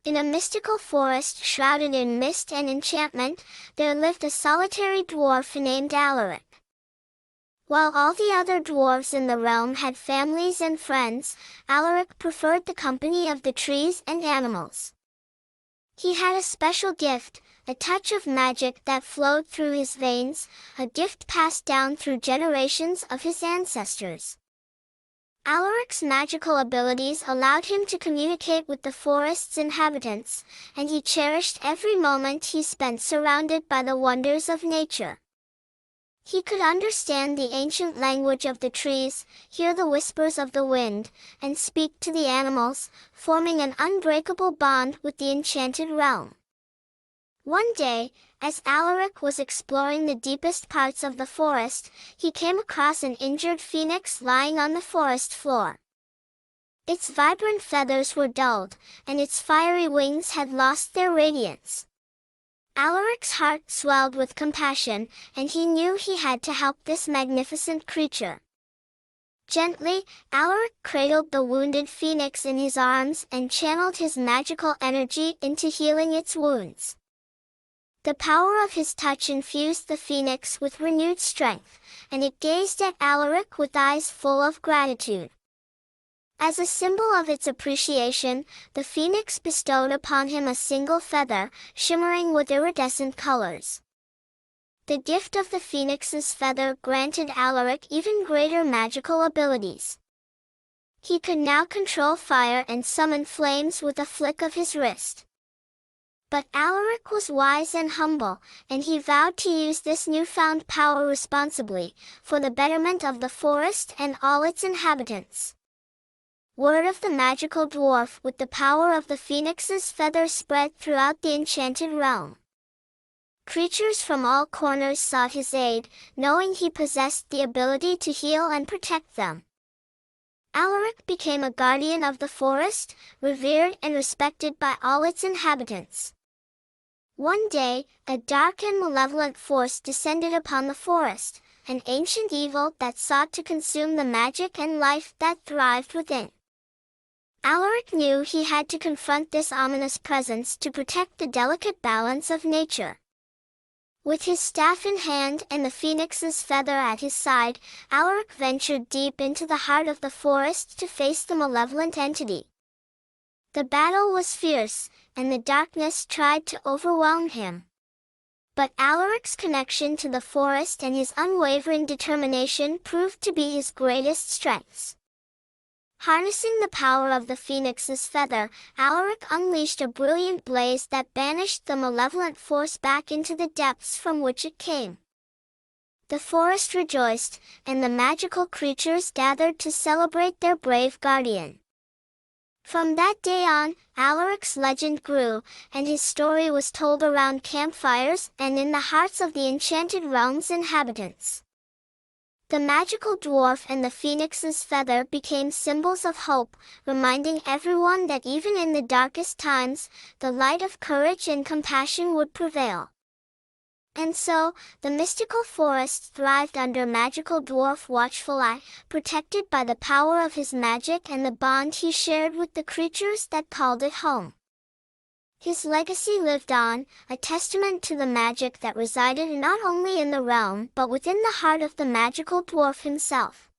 In a mystical forest shrouded in mist and enchantment, there lived a solitary dwarf named Alaric. While all the other dwarves in the realm had families and friends, Alaric preferred the company of the trees and animals. He had a special gift, a touch of magic that flowed through his veins, a gift passed down through generations of his ancestors. Alaric's magical abilities allowed him to communicate with the forest's inhabitants, and he cherished every moment he spent surrounded by the wonders of nature. He could understand the ancient language of the trees, hear the whispers of the wind, and speak to the animals, forming an unbreakable bond with the enchanted realm. One day, as Alaric was exploring the deepest parts of the forest, he came across an injured phoenix lying on the forest floor. Its vibrant feathers were dulled, and its fiery wings had lost their radiance. Alaric's heart swelled with compassion, and he knew he had to help this magnificent creature. Gently, Alaric cradled the wounded phoenix in his arms and channeled his magical energy into healing its wounds. The power of his touch infused the phoenix with renewed strength, and it gazed at Alaric with eyes full of gratitude. As a symbol of its appreciation, the phoenix bestowed upon him a single feather, shimmering with iridescent colors. The gift of the phoenix's feather granted Alaric even greater magical abilities. He could now control fire and summon flames with a flick of his wrist. But Alaric was wise and humble, and he vowed to use this newfound power responsibly, for the betterment of the forest and all its inhabitants. Word of the magical dwarf with the power of the phoenix's feather spread throughout the enchanted realm. Creatures from all corners sought his aid, knowing he possessed the ability to heal and protect them. Alaric became a guardian of the forest, revered and respected by all its inhabitants. One day, a dark and malevolent force descended upon the forest, an ancient evil that sought to consume the magic and life that thrived within. Alaric knew he had to confront this ominous presence to protect the delicate balance of nature. With his staff in hand and the phoenix's feather at his side, Alaric ventured deep into the heart of the forest to face the malevolent entity. The battle was fierce, and the darkness tried to overwhelm him. But Alaric's connection to the forest and his unwavering determination proved to be his greatest strengths. Harnessing the power of the phoenix's feather, Alaric unleashed a brilliant blaze that banished the malevolent force back into the depths from which it came. The forest rejoiced, and the magical creatures gathered to celebrate their brave guardian. From that day on, Alaric's legend grew, and his story was told around campfires and in the hearts of the enchanted realm's inhabitants. The magical dwarf and the phoenix's feather became symbols of hope, reminding everyone that even in the darkest times, the light of courage and compassion would prevail. And so, the mystical forest thrived under magical dwarf watchful eye, protected by the power of his magic and the bond he shared with the creatures that called it home. His legacy lived on, a testament to the magic that resided not only in the realm but within the heart of the magical dwarf himself.